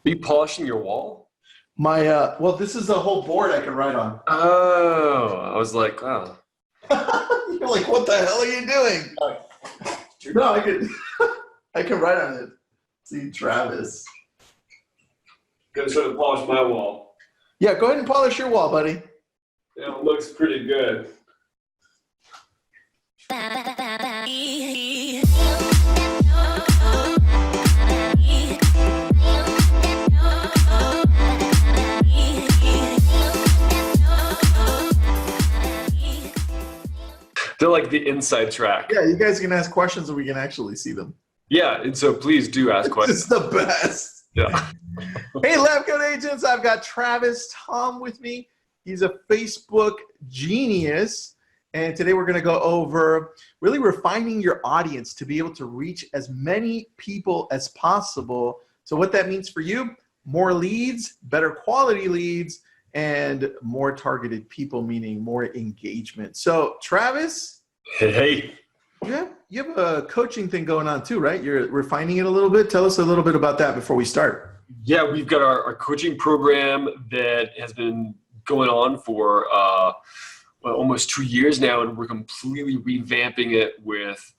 Are you polishing your wall? My well, this is a whole board I can write on. Oh, I was like, wow. You're like, what the hell are you doing? No, I can I can write on it. See, Travis. Gonna try to polish my wall. Yeah, go ahead and polish your wall, buddy. Yeah, it looks pretty good. They're like the inside track. Yeah, you guys can ask questions and we can actually see them. Yeah, and so please do ask questions. It's the best. Yeah. Hey, Lab Coat Agents, I've got Travis Tom with me. He's a Facebook genius. And today we're going to go over really refining your audience to be able to reach as many people as possible. So what that means for you, more leads, better quality leads, and more targeted people, meaning more engagement. So Travis, Hey. you have a coaching thing going on too, right? You're refining it a little bit. Tell us a little bit about that before we start. Yeah, we've got our coaching program that has been going on for almost 2 years now, and we're completely revamping it with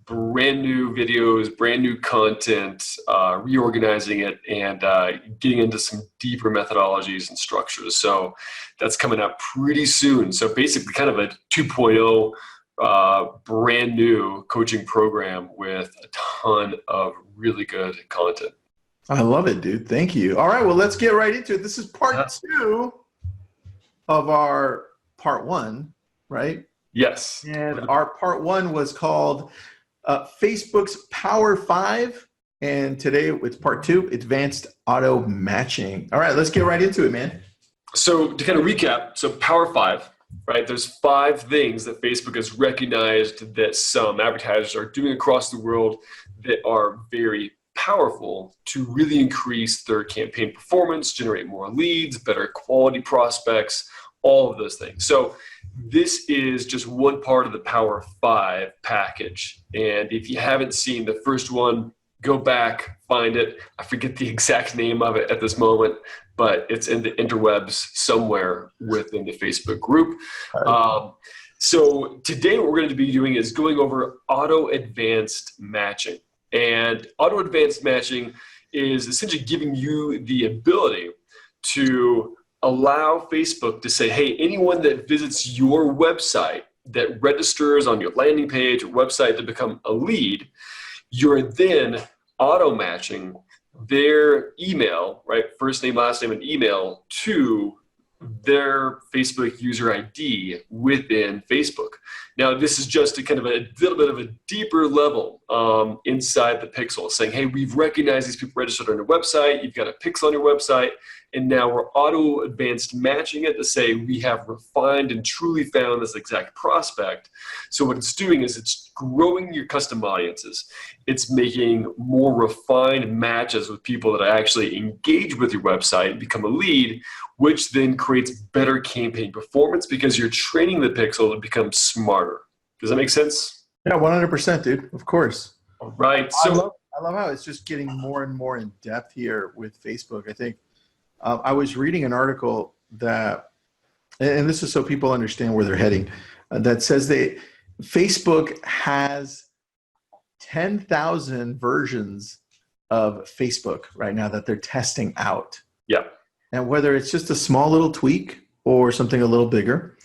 brand new videos, brand new content, reorganizing it, and getting into some deeper methodologies and structures. So that's coming up pretty soon. So basically kind of a 2.0 brand new coaching program with a ton of really good content. I love it, dude. Thank you. All right, well, let's get right into it. This is part 2 of our part 1, right? Yes. And our part 1 was called Facebook's Power 5. And today it's part 2, Advanced Auto Matching. All right, let's get right into it, man. So to kind of recap, so Power 5, right? There's 5 things that Facebook has recognized that some advertisers are doing across the world that are very powerful to really increase their campaign performance, generate more leads, better quality prospects, all of those things. So this is just one part of the Power 5 package. And if you haven't seen the first one, go back, find it. I forget the exact name of it at this moment, but it's in the interwebs somewhere within the Facebook group. So today what we're going to be doing is going over auto advanced matching. And auto advanced matching is essentially giving you the ability to allow Facebook to say, hey, anyone that visits your website, that registers on your landing page or website to become a lead, you're then auto matching their email, right? First name, last name, and email to their Facebook user ID within Facebook. Now, this is just a kind of a little bit of a deeper level inside the pixel, saying, hey, we've recognized these people registered on your website, you've got a pixel on your website, and now we're auto advanced matching it to say we have refined and truly found this exact prospect. So what it's doing is it's growing your custom audiences. It's making more refined matches with people that actually engage with your website and become a lead, which then creates better campaign performance because you're training the pixel to become smarter. Does that make sense? Yeah, 100%, dude. Of course. All right. So I love how it's just getting more and more in depth here with Facebook. I think I was reading an article that, and this is so people understand where they're heading, that says Facebook has 10,000 versions of Facebook right now that they're testing out. Yeah. And whether it's just a small little tweak or something a little bigger,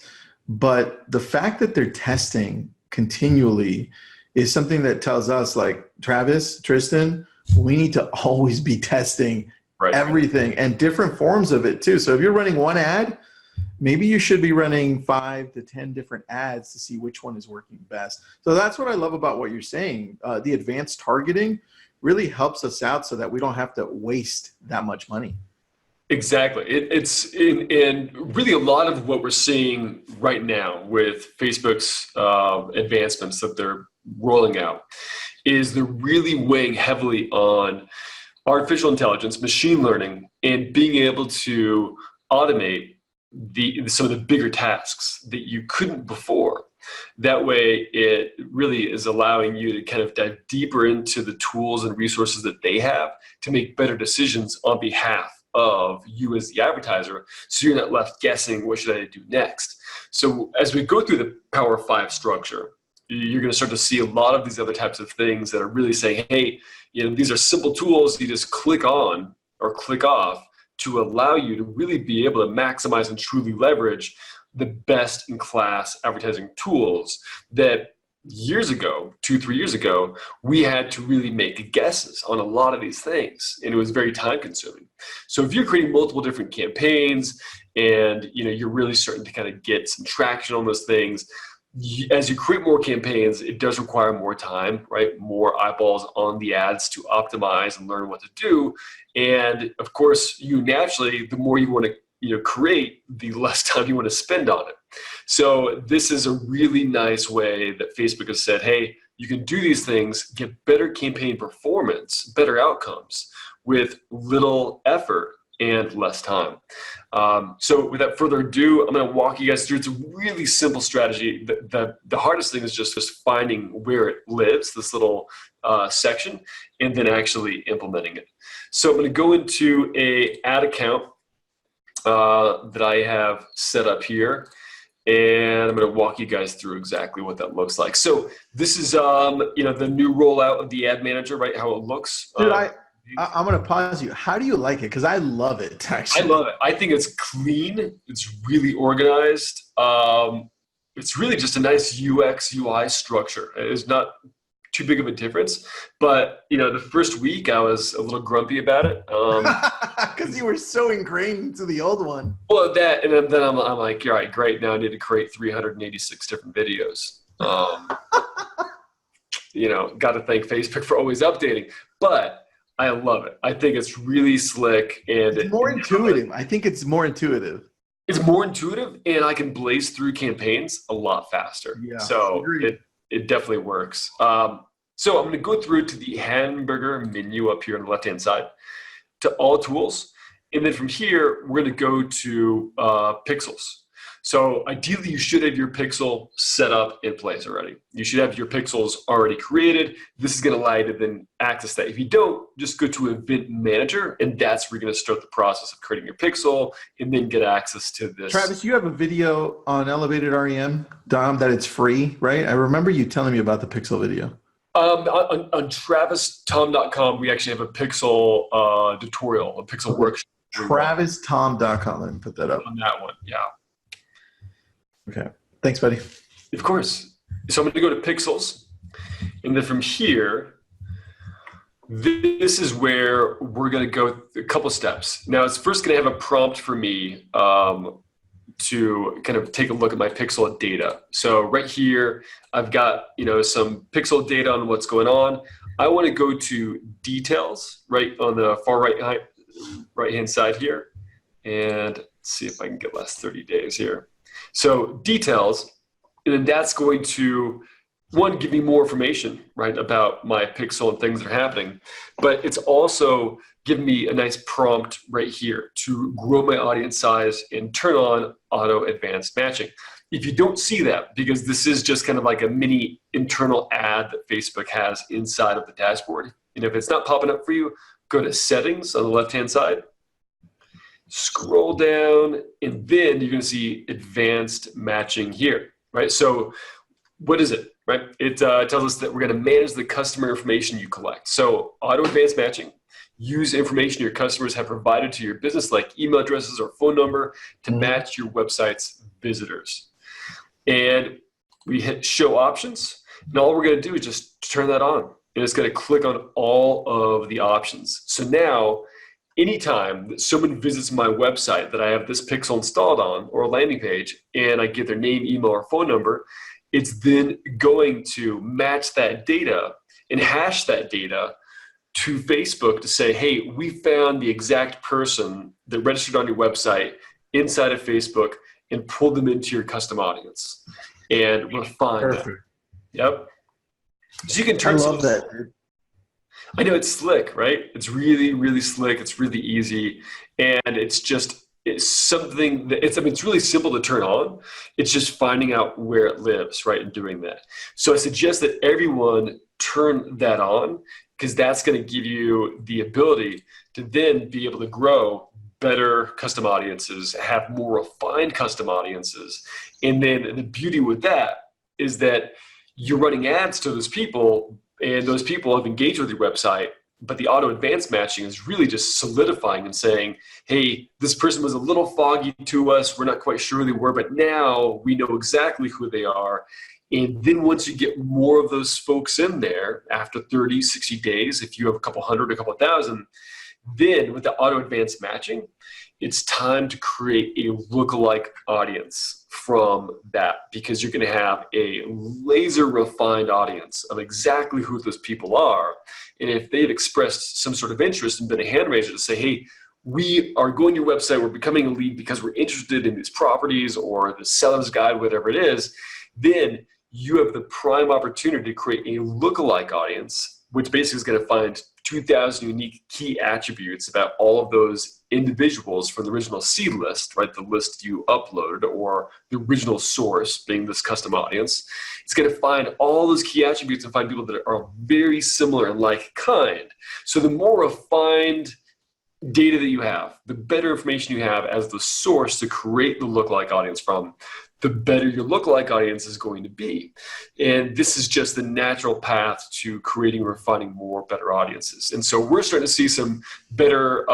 but the fact that they're testing continually is something that tells us, like, Travis, Tristan, we need to always be testing everything and different forms of it too. So if you're running one ad, maybe you should be running 5 to 10 different ads to see which one is working best. So that's what I love about what you're saying. The advanced targeting really helps us out so that we don't have to waste that much money. Exactly. It's in really a lot of what we're seeing right now with Facebook's advancements that they're rolling out is they're really weighing heavily on artificial intelligence, machine learning, and being able to automate some of the bigger tasks that you couldn't before. That way, it really is allowing you to kind of dive deeper into the tools and resources that they have to make better decisions on behalf of you as the advertiser, so you're not left guessing, what should I do next? So as we go through the Power 5 structure, you're going to start to see a lot of these other types of things that are really saying, hey, these are simple tools you just click on or click off to allow you to really be able to maximize and truly leverage the best in class advertising tools that years ago, 2-3 years ago, we had to really make guesses on a lot of these things, and it was very time consuming. So if you're creating multiple different campaigns and you're really starting to kind of get some traction on those things, as you create more campaigns, it does require more time, right? More eyeballs on the ads to optimize and learn what to do. And of course, you naturally, the more you want to create, the less time you want to spend on it. So this is a really nice way that Facebook has said, hey, you can do these things, get better campaign performance, better outcomes with little effort and less time. So without further ado, I'm going to walk you guys through. It's a really simple strategy. The hardest thing is just finding where it lives, this little section, and then actually implementing it. So I'm going to go into an ad account that I have set up here, and I'm going to walk you guys through exactly what that looks like. So this is the new rollout of the ad manager, right? How it looks. Dude, I'm going to pause you. How do you like it? Because I love it, actually. I love it. I think it's clean. It's really organized. It's really just a nice UX, UI structure. It's not too big of a difference. But, the first week I was a little grumpy about it. Because you were so ingrained into the old one. Well, that, and then I'm like, all right, great. Now I need to create 386 different videos. Got to thank Facebook for always updating. But I love it. I think it's really slick and it's more intuitive. I think it's more intuitive. It's more intuitive, and I can blaze through campaigns a lot faster. Yeah, so it definitely works. So I'm going to go through to the hamburger menu up here on the left-hand side to all tools. And then from here, we're going to go to pixels. So ideally, you should have your pixel set up in place already. You should have your pixels already created. This is going to allow you to then access that. If you don't, just go to Event Manager, and that's where you're going to start the process of creating your pixel and then get access to this. Travis, you have a video on Elevated REM, Dom, that it's free, right? I remember you telling me about the pixel video. On travistom.com, we actually have a pixel tutorial, a pixel workshop. travistom.com. Let me put that up. On that one, yeah. Okay. Thanks, buddy. Of course. So I'm going to go to pixels. And then from here, this is where we're going to go a couple steps. Now, it's first going to have a prompt for me to kind of take a look at my pixel data. So right here, I've got some pixel data on what's going on. I want to go to details right on the far right-hand side here. And let's see if I can get last 30 days here. So details, and then that's going to, one, give me more information, right, about my pixel and things that are happening. But it's also giving me a nice prompt right here to grow my audience size and turn on auto advanced matching. If you don't see that, because this is just kind of like a mini internal ad that Facebook has inside of the dashboard. And if it's not popping up for you, go to settings on the left-hand side. Scroll down, and then you're going to see advanced matching here, right? So what is it, right? It tells us that we're going to manage the customer information you collect. So auto advanced matching, use information your customers have provided to your business, like email addresses or phone number, to match your website's visitors. And we hit show options, and all we're going to do is just turn that on, and it's going to click on all of the options. So now, anytime that someone visits my website that I have this pixel installed on, or a landing page, and I get their name, email, or phone number, it's then going to match that data and hash that data to Facebook to say, hey, we found the exact person that registered on your website inside of Facebook and pulled them into your custom audience. And refine that. Yep. So you can turn I love that. I know it's slick, right? It's really, really slick. It's really easy. And it's it's something that it's really simple to turn on. It's just finding out where it lives, right, and doing that. So I suggest that everyone turn that on, because that's going to give you the ability to then be able to grow better custom audiences, have more refined custom audiences. And then the beauty with that is that you're running ads to those people, and those people have engaged with your website, but the auto advanced matching is really just solidifying and saying, hey, this person was a little foggy to us. We're not quite sure who they were, but now we know exactly who they are. And then once you get more of those folks in there after 30, 60 days, if you have a couple hundred, a couple thousand, then with the auto advanced matching, it's time to create a lookalike audience from that, because you're going to have a laser refined audience of exactly who those people are. And if they've expressed some sort of interest and been a hand raiser to say, hey, we are going to your website, we're becoming a lead because we're interested in these properties or the seller's guide, whatever it is, then you have the prime opportunity to create a lookalike audience, which basically is going to find 2,000 unique key attributes about all of those individuals from the original seed list, right? The list you uploaded, or the original source being this custom audience. It's going to find all those key attributes and find people that are very similar and like kind. So the more refined data that you have, the better information you have as the source to create the lookalike audience from, the better your lookalike audience is going to be. And this is just the natural path to creating and refining more better audiences. And so we're starting to see some better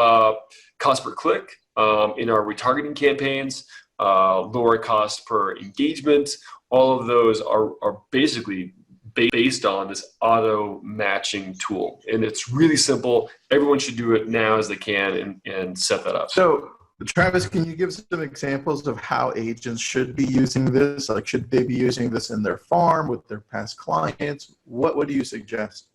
cost per click in our retargeting campaigns, lower cost per engagement. All of those are basically based on this auto matching tool. And it's really simple. Everyone should do it now as they can and set that up. So Travis, can you give some examples of how agents should be using this? Like, should they be using this in their farm with their past clients? What do you suggest?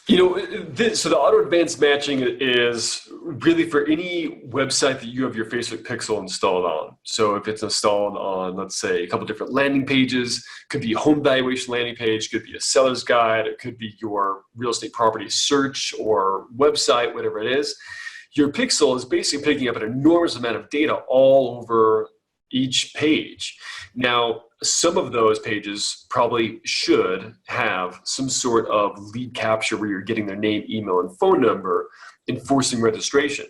So the auto advanced matching is really for any website that you have your Facebook pixel installed on. So if it's installed on, let's say, a couple different landing pages, could be a home valuation landing page, could be a seller's guide, it could be your real estate property search or website, whatever it is. Your pixel is basically picking up an enormous amount of data all over each page. Now, some of those pages probably should have some sort of lead capture where you're getting their name, email, and phone number and forcing registration.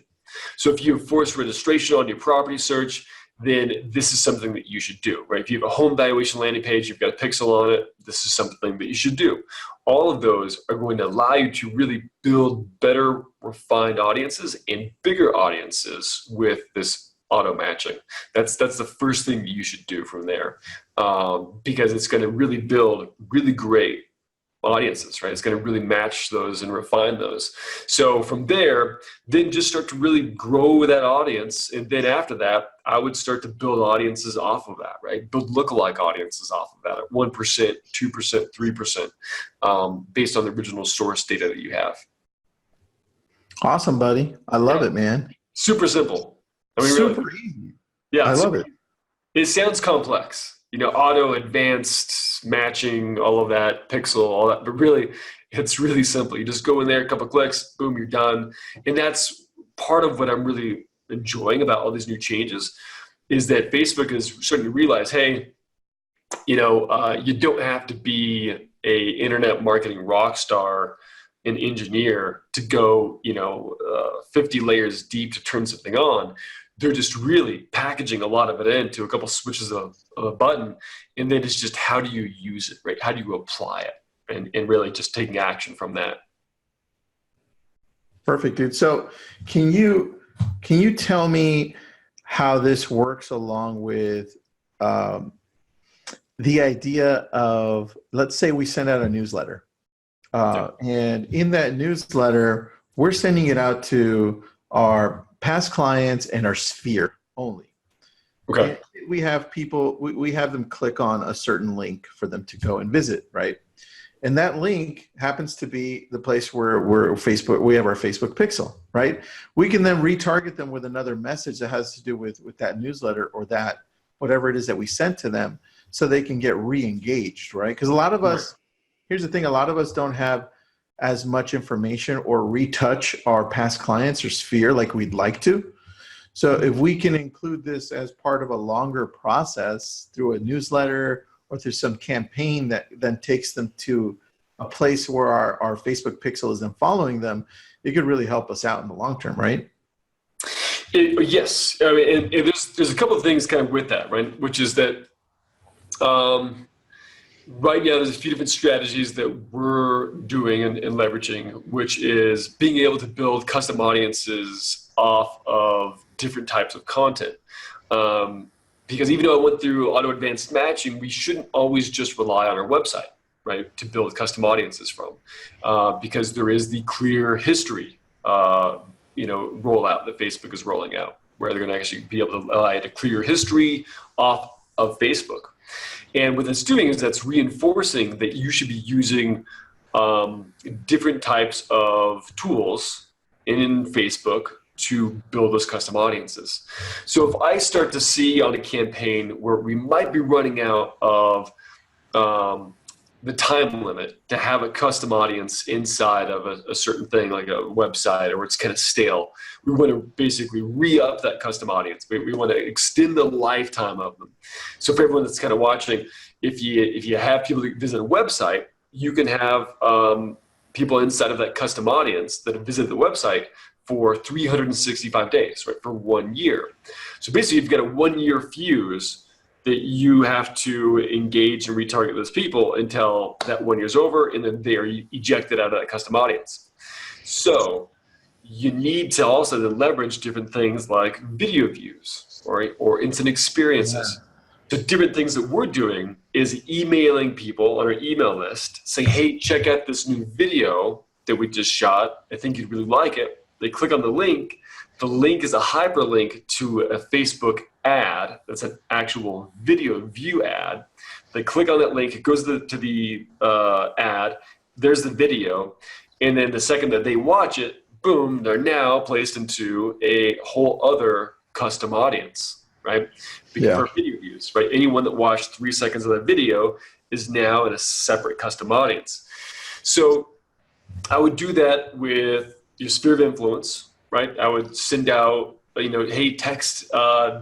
So if you have forced registration on your property search, then this is something that you should do, right? If you have a home valuation landing page, you've got a pixel on it, this is something that you should do. All of those are going to allow you to really build better refined audiences and bigger audiences with this auto matching. That's the first thing that you should do from there, because it's going to really build really great audiences, right? It's going to really match those and refine those. So from there, then just start to really grow that audience. And then after that, I would start to build audiences off of that, right? Build lookalike audiences off of that at 1%, 2%, 3%, based on the original source data that you have. Awesome, buddy. I love it, man. Super simple. I mean, super really, easy. Yeah, I love it. It sounds complex, auto advanced matching, all of that, pixel, all that, but really, it's really simple. You just go in there, a couple of clicks, boom, you're done. And that's part of what I'm really enjoying about all these new changes, is that Facebook is starting to realize, hey, you don't have to be a internet marketing rock star, an engineer, to go 50 layers deep to turn something on. They're just really packaging a lot of it into a couple switches of a button, and then it's just how do you use it, right? How do you apply it, and really just taking action from that. Perfect, dude. So can you tell me how this works along with the idea of, let's say we send out a newsletter, and in that newsletter, we're sending it out to our past clients and our sphere only. Okay. And we have people, we have them click on a certain link for them to go and visit, right? And that link happens to be the place where we have our Facebook pixel, right? We can then retarget them with another message that has to do with that newsletter or that whatever it is that we sent to them, so they can get re-engaged, right? Because a lot of us, here's the thing, a lot of us don't have as much information or retouch our past clients or sphere like we'd like to. So if we can include this as part of a longer process through a newsletter or through some campaign that then takes them to a place where our Facebook pixel is then following them, it could really help us out in the long term, right? Yes. I mean, and there's a couple of things kind of with that, right? Which is that right now there's a few different strategies that we're doing and leveraging, which is being able to build custom audiences off of different types of content. Because even though I went through auto advanced matching, we shouldn't always just rely on our website, right, to build custom audiences from, because there is the clear history, rollout that Facebook is rolling out, where they're going to actually be able to allow you to clear your history off of Facebook. And what it's doing is that's reinforcing that you should be using different types of tools in Facebook to build those custom audiences. So if I start to see on a campaign where we might be running out of the time limit to have a custom audience inside of a certain thing like a website, or it's kind of stale, we want to basically re-up that custom audience. We want to extend the lifetime of them. So for everyone that's kind of watching, if you have people that visit a website, you can have people inside of that custom audience that have visited the website for 365 days, right, for 1 year. So basically you've got a 1 year fuse that you have to engage and retarget those people until that 1 year's over, and then they are ejected out of that custom audience. So you need to also then leverage different things like video views or instant experiences. Yeah. So different things that we're doing is emailing people on our email list saying, hey, check out this new video that we just shot. I think you'd really like it. They click on the link. The link is a hyperlink to a Facebook ad. That's an actual video view ad. They click on that link. It goes to the ad. There's the video. And then the second that they watch it, boom, they're now placed into a whole other custom audience, right? For video views, right? Anyone that watched 3 seconds of that video is now in a separate custom audience. So I would do that with your sphere of influence, right? I would send out, hey, text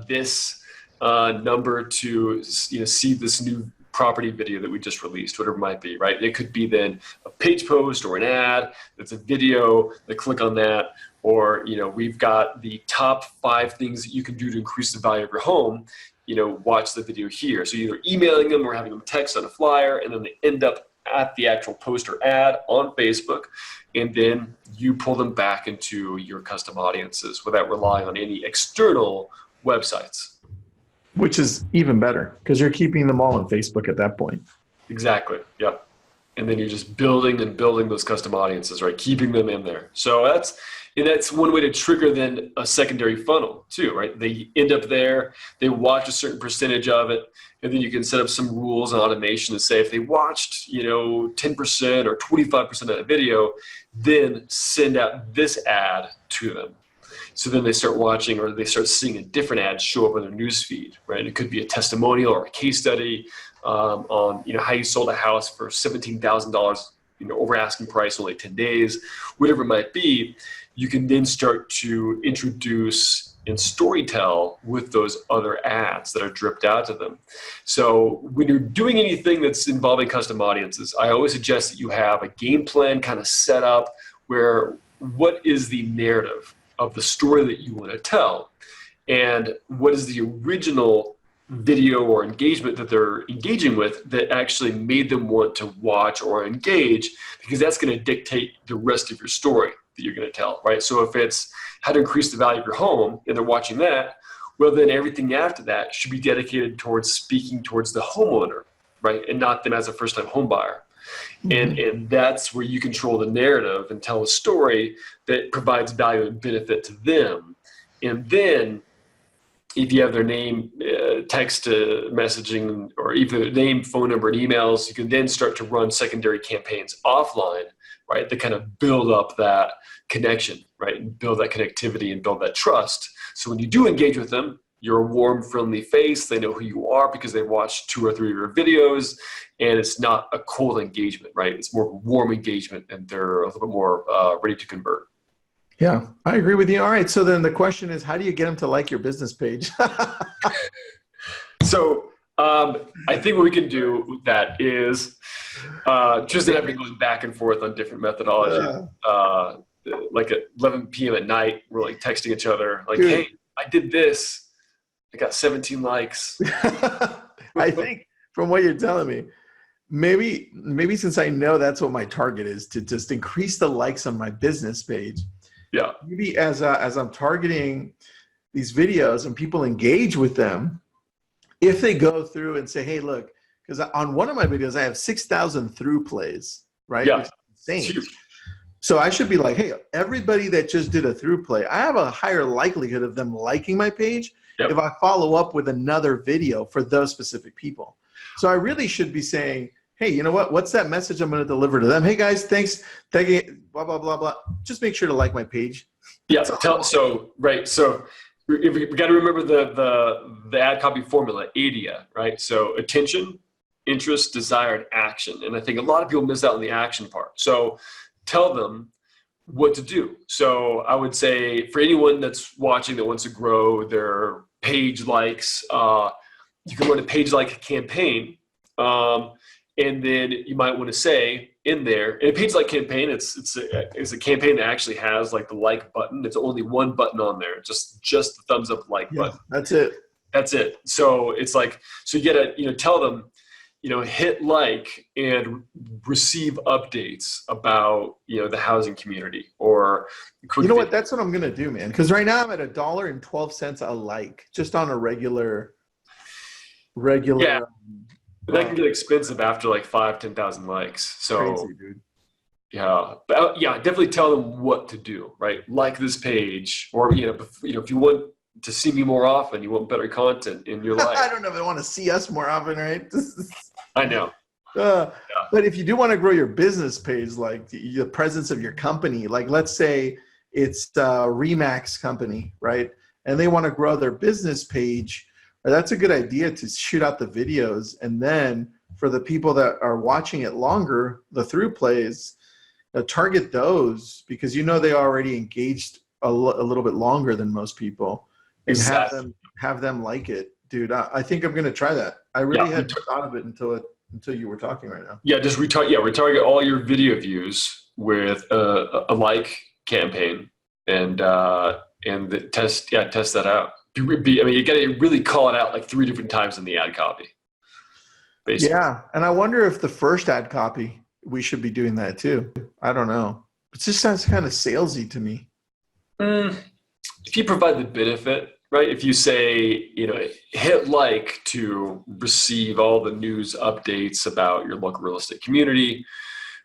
this number to, see this new property video that we just released, whatever it might be, right? It could be then a page post or an ad that's a video, they click on that, or, we've got the top 5 things that you can do to increase the value of your home, watch the video here. So either emailing them or having them text on a flyer, and then they end up at the actual post or ad on Facebook, and then you pull them back into your custom audiences without relying on any external websites. Which is even better because you're keeping them all on Facebook at that point. Exactly. Yep. And then you're just building and building those custom audiences, right? Keeping them in there. So that's one way to trigger then a secondary funnel too, right? They end up there, they watch a certain percentage of it, and then you can set up some rules and automation to say if they watched, 10% or 25% of that video, then send out this ad to them. So then they start watching, or they start seeing a different ad show up on their news feed, right? It could be a testimonial or a case study on how you sold a house for $17,000, over asking price, only 10 days, whatever it might be. You can then start to introduce and storytell with those other ads that are dripped out to them. So when you're doing anything that's involving custom audiences, I always suggest that you have a game plan kind of set up where what is the narrative of the story that you want to tell, and what is the original video or engagement that they're engaging with that actually made them want to watch or engage, because that's going to dictate the rest of your story that you're going to tell, right? So if it's how to increase the value of your home and they're watching that, well, then everything after that should be dedicated towards speaking towards the homeowner, right? And not them as a first-time home buyer. And that's where you control the narrative and tell a story that provides value and benefit to them. And then if you have their name, text messaging, or even their name, phone number, and emails, you can then start to run secondary campaigns offline, right? That kind of build up that connection, right? And build that connectivity and build that trust. So when you do engage with them, you're a warm, friendly face. They know who you are because they watched 2 or 3 of your videos, and it's not a cold engagement, right? It's more warm engagement, and they're a little bit more ready to convert. Yeah, I agree with you. All right. So then the question is, how do you get them to like your business page? So I think what we can do with that is Tristan and I have been going back and forth on different methodologies. Like at 11 p.m. at night, we're like texting each other, like, Dude. "Hey, I did this. I got 17 likes." I think from what you're telling me, maybe since I know that's what my target is, to just increase the likes on my business page. Yeah. Maybe as I'm targeting these videos and people engage with them, if they go through and say, "Hey, look," because on one of my videos I have 6,000 through plays, right? Yeah. It's insane. So I should be like, "Hey, everybody that just did a through play, I have a higher likelihood of them liking my page if I follow up with another video for those specific people." So I really should be saying, "Hey, you know what? What's that message I'm going to deliver to them? Hey guys, thanks, thank you, blah blah blah blah. Just make sure to like my page." Yeah. So we got to remember the ad copy formula, ADIA, right? So attention, interest, desire, and action. And I think a lot of people miss out on the action part. So tell them what to do. So I would say for anyone that's watching that wants to grow their page likes, you can run a page like campaign. And then you might want to say in there, in a page like campaign, it's a campaign that actually has like the like button. It's only one button on there, just the thumbs up like button. That's it. That's it. So it's like, so you gotta, tell them, hit like and receive updates about, the housing community or. You know what? That's what I'm gonna do, man. Because right now I'm at $1.12 a like, just on a regular. Yeah. That can get expensive after like 10,000 likes. So crazy, dude. Yeah, but definitely tell them what to do, right? Like this page, or if you want to see me more often, you want better content in your life. I don't know if I want to see us more often, right? I know. But if you do want to grow your business page, like the presence of your company, like let's say it's a Remax company, right? And they want to grow their business page. That's a good idea to shoot out the videos, and then for the people that are watching it longer, the through plays, target those because they already engaged a little bit longer than most people, and exactly. have them like it, dude. I think I'm gonna try that. I really hadn't thought of it until you were talking right now. Yeah, just retarget all your video views with a like campaign and test that out. You got to really call it out like 3 different times in the ad copy. Basically. Yeah, and I wonder if the first ad copy we should be doing that too. I don't know. It just sounds kind of salesy to me. If you provide the benefit, right? If you say, hit like to receive all the news updates about your local real estate community,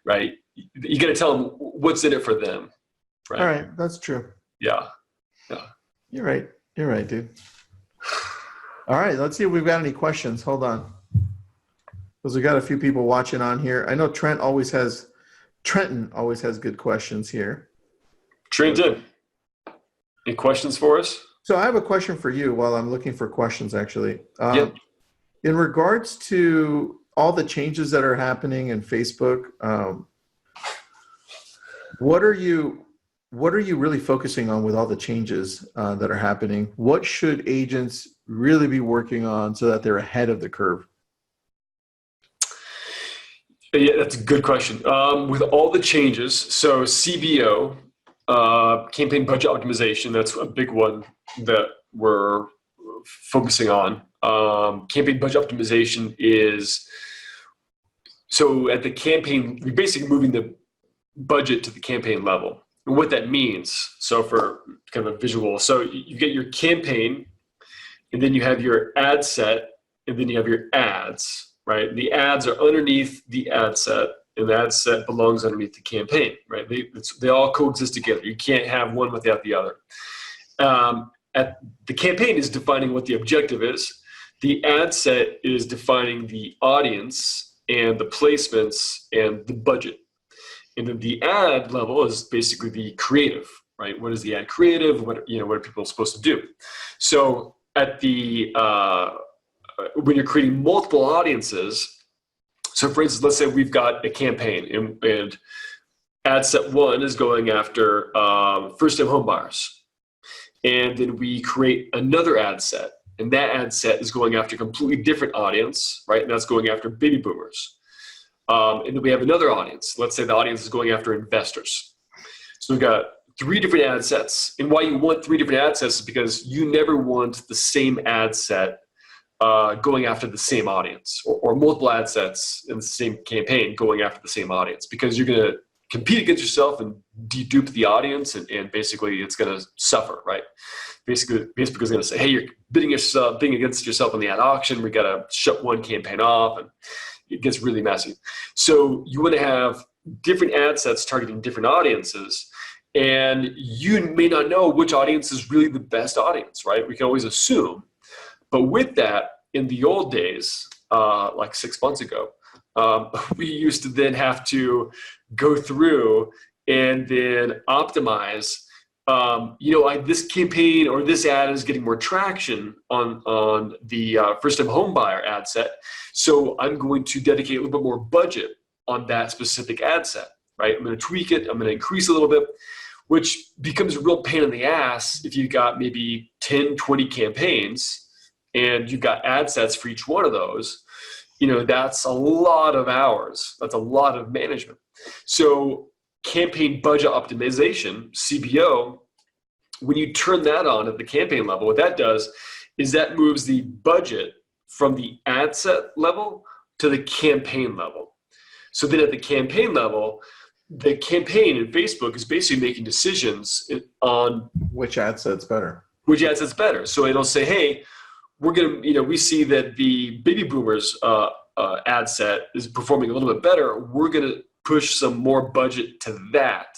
right? You got to tell them what's in it for them, right? All right, that's true. Yeah. You're right. You're right, dude. All right, let's see if we've got any questions. Hold on. Because we got a few people watching on here. I know Trenton always has good questions here. Trenton, any questions for us? So I have a question for you while I'm looking for questions, actually. Yep. In regards to all the changes that are happening in Facebook, what are you really focusing on with all the changes that are happening? What should agents really be working on so that they're ahead of the curve? Yeah, that's a good question. With all the changes, so CBO, campaign budget optimization, that's a big one that we're focusing on. Campaign budget optimization is, so at the campaign, you're basically moving the budget to the campaign level. And what that means, so for kind of a visual, so you get your campaign, and then you have your ad set, and then you have your ads, right? The ads are underneath the ad set, and the ad set belongs underneath the campaign, right? They all coexist together. You can't have one without the other. The campaign is defining what the objective is. The ad set is defining the audience and the placements and the budget. And then the ad level is basically the creative, right? What is the ad creative? What are people supposed to do? So at when you're creating multiple audiences, so for instance, let's say we've got a campaign and ad set one is going after first-time home buyers. And then we create another ad set. And that ad set is going after a completely different audience, right? And that's going after baby boomers. And then we have another audience. Let's say the audience is going after investors. So we've got 3 different ad sets. And why you want 3 different ad sets is because you never want the same ad set going after the same audience, or multiple ad sets in the same campaign going after the same audience, because you're going to compete against yourself and dedupe the audience, and basically it's going to suffer, right? Basically, Facebook is going to say, hey, you're bidding against yourself in the ad auction. We got to shut one campaign off, and it gets really messy. So you want to have different ad sets targeting different audiences, and you may not know which audience is really the best audience, right? We can always assume. But with that, in the old days, like 6 months ago, we used to then have to go through and then optimize. This campaign or this ad is getting more traction on the first-time home buyer ad set, so I'm going to dedicate a little bit more budget on that specific ad set, right? I'm going to tweak it. I'm going to increase a little bit, which becomes a real pain in the ass if you've got maybe 10, 20 campaigns and you've got ad sets for each one of those. That's a lot of hours. That's a lot of management. So campaign budget optimization, CBO, when you turn that on at the campaign level, what that does is that moves the budget from the ad set level to the campaign level. So then at the campaign level, the campaign in Facebook is basically making decisions on which ad set's better. So it'll say, hey, we see that the baby boomers ad set is performing a little bit better. We're going to push some more budget to that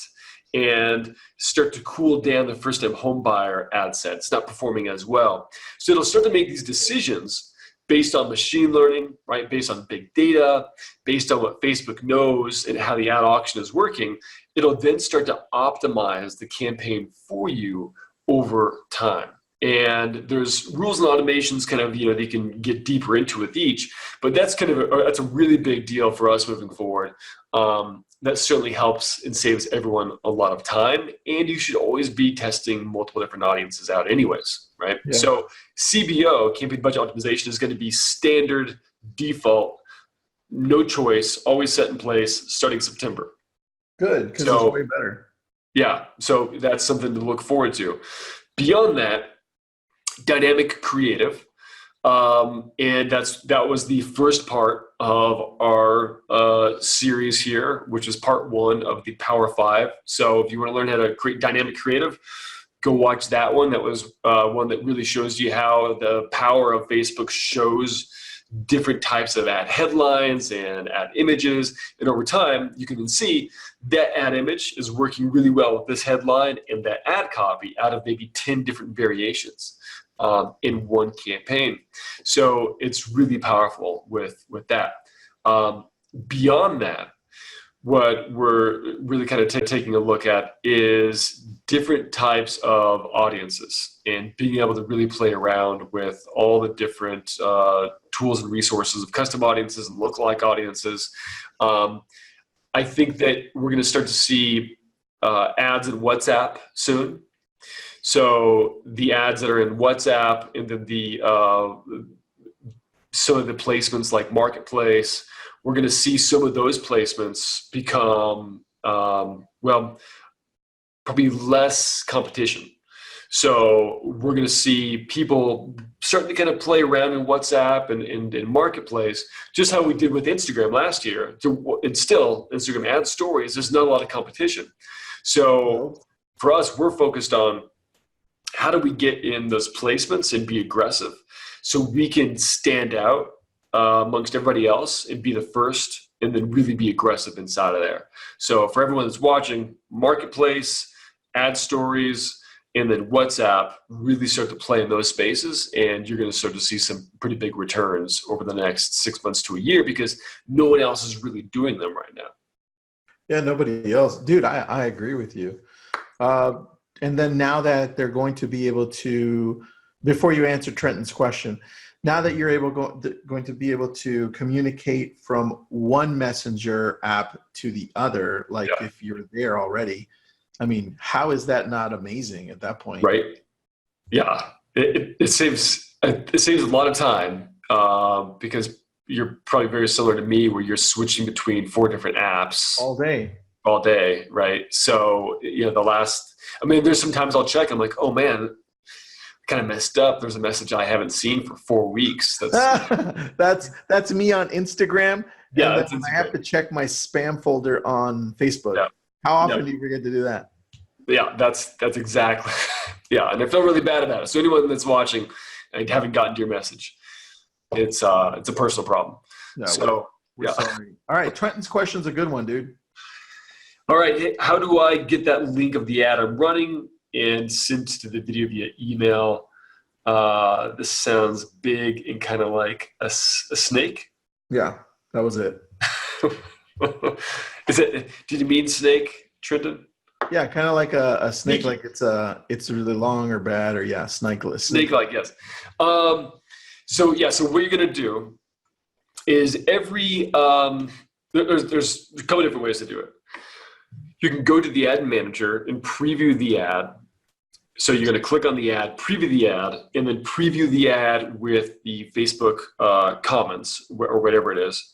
and start to cool down the first-time home buyer ad set. It's not performing as well. So it'll start to make these decisions based on machine learning, right? Based on big data, based on what Facebook knows and how the ad auction is working. It'll then start to optimize the campaign for you over time. And there's rules and automations they can get deeper into with each, but that's that's a really big deal for us moving forward. That certainly helps and saves everyone a lot of time, and you should always be testing multiple different audiences out anyways, right? Yeah. So CBO, campaign budget optimization, is going to be standard default, no choice, always set in place starting September. Good, because it's way better. Yeah, so that's something to look forward to. Beyond that, dynamic creative, and that was the first part of our series here, which is part 1 of the Power 5. So if you want to learn how to create dynamic creative, go watch that one. That was one that really shows you how the power of Facebook shows different types of ad headlines and ad images, and over time you can then see that ad image is working really well with this headline and that ad copy out of maybe 10 different variations in one campaign. So it's really powerful with that. Beyond that, what we're really kind of taking a look at is different types of audiences and being able to really play around with all the different tools and resources of custom audiences and lookalike audiences. I think that we're going to start to see ads in WhatsApp soon. So the ads that are in WhatsApp, and then some of the placements like Marketplace, we're going to see some of those placements become, probably less competition. So we're going to see people starting to kind of play around in WhatsApp and Marketplace, just how we did with Instagram last year. And still, Instagram ad stories, there's not a lot of competition. So for us, we're focused on how do we get in those placements and be aggressive so we can stand out amongst everybody else and be the first, and then really be aggressive inside of there. So for everyone that's watching, Marketplace, ad stories, and then WhatsApp really start to play in those spaces, and you're going to start to see some pretty big returns over the next 6 months to a year because no one else is really doing them right now. Yeah, nobody else. Dude, I agree with you. And then now that they're going to be able to, before you answer Trenton's question, Now that you're going to be able to communicate from one messenger app to the other, like if you're there already, I mean, how is that not amazing at that point? Right. Yeah. It saves a lot of time because you're probably very similar to me where you're switching between 4 different apps All day. Right. So, there's sometimes I'll check. I'm like, oh man, kind of messed up. There's a message I haven't seen for 4 weeks. That's me on Instagram. Yeah, and then I have to check my spam folder on Facebook. Yeah. How often do you forget to do that? Yeah, that's exactly. Yeah, and I feel really bad about it. So anyone that's watching and haven't gotten to your message, it's a personal problem. No, we're sorry. All right, Trenton's question's a good one, dude. All right, how do I get that link of the ad I'm running and sent to the video via email? This sounds big and kind of like a snake. Yeah, that was it. Did you mean snake, Trenton? Yeah, kind of like a snake, like it's really long or bad, or snakeless. Snake-like, yes. So what you're gonna do is there's a couple different ways to do it. You can go to the ad manager and preview the ad. So you're going to click on the ad, preview the ad, and then preview the ad with the Facebook comments or whatever it is.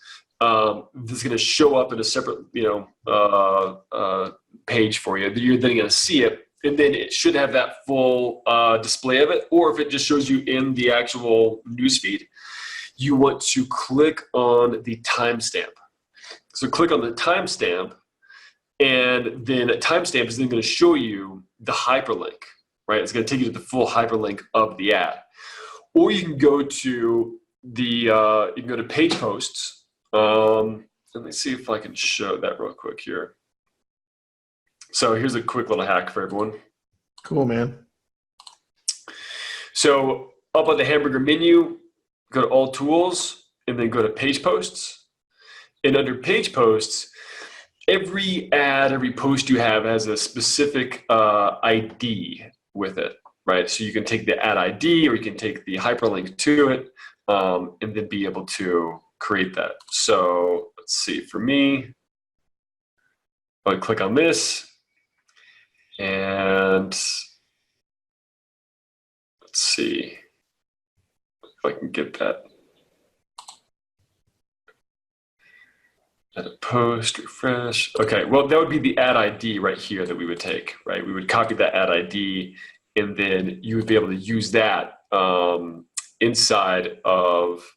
This is going to show up in a separate, page for you. You're then going to see it, and then it should have that full display of it. Or if it just shows you in the actual newsfeed, you want to click on the timestamp. So click on the timestamp. And then a timestamp is then going to show you the hyperlink, right? It's going to take you to the full hyperlink of the ad. Or you can go to page posts. Let me see if I can show that real quick here. So here's a quick little hack for everyone. Cool, man. So up on the hamburger menu, go to all tools and then go to page posts. And under page posts, every post you have has a specific ID with it, right? So you can take the ad ID or you can take the hyperlink to it and then be able to create that. So let's see, for me, I'll click on this and let's see if I can get that. Add a post, refresh. Okay, well, that would be the ad ID right here that we would take, right? We would copy that ad ID, and then you would be able to use that inside of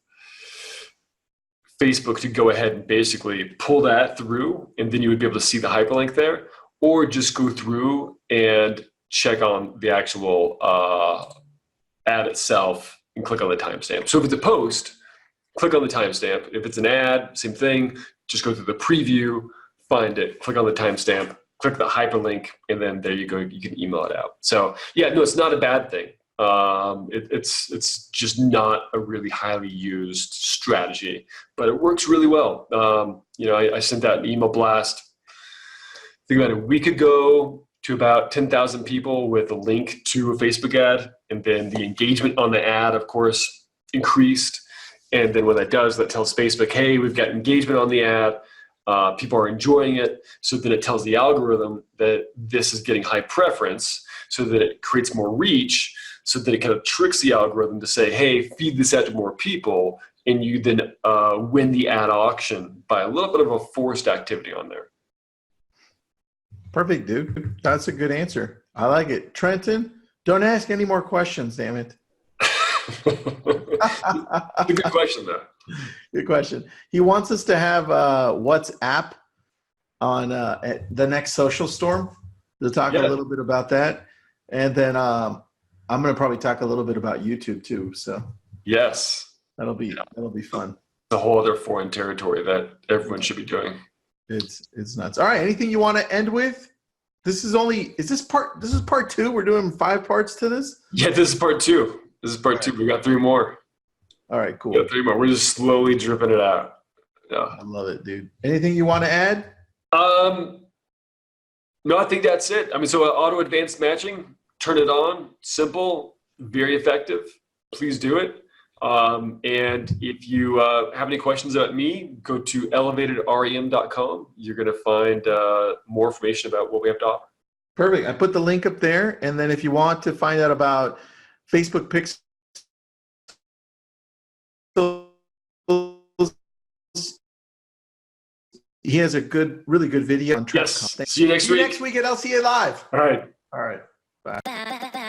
Facebook to go ahead and basically pull that through, and then you would be able to see the hyperlink there, or just go through and check on the actual ad itself and click on the timestamp. So if it's a post, click on the timestamp. If it's an ad, same thing. Just go through the preview, find it, click on the timestamp, click the hyperlink, and then there you go. You can email it out. So it's not a bad thing. It's just not a really highly used strategy, but it works really well. I sent out an email blast, I think about a week ago, to about 10,000 people with a link to a Facebook ad, and then the engagement on the ad, of course, increased. And then what that does, that tells Facebook, hey, we've got engagement on the ad. People are enjoying it. So then it tells the algorithm that this is getting high preference, so that it creates more reach, so that it kind of tricks the algorithm to say, hey, feed this out to more people. And you then win the ad auction by a little bit of a forced activity on there. Perfect, dude. That's a good answer. I like it. Trenton, don't ask any more questions, damn it. A good question, though. Good question. He wants us to have WhatsApp on at the next Social Storm to talk a little bit about that, and then I'm going to probably talk a little bit about YouTube too. So yes, that'll be fun. The whole other foreign territory that everyone should be doing. It's nuts. All right. Anything you want to end with? This is part 2. We're doing 5 parts to this. Yeah, this is part 2. We got 3 more. All right, cool. We got 3 more. We're just slowly dripping it out. Yeah. I love it, dude. Anything you want to add? No, I think that's it. So auto advanced matching, turn it on. Simple, very effective. Please do it. And if you have any questions about me, go to elevatedrem.com. You're going to find more information about what we have to offer. Perfect. I put the link up there. And then if you want to find out about Facebook Pixels, he has a really good video on Yes. See you next week. See you next week at LCA Live. All right. All right. Bye.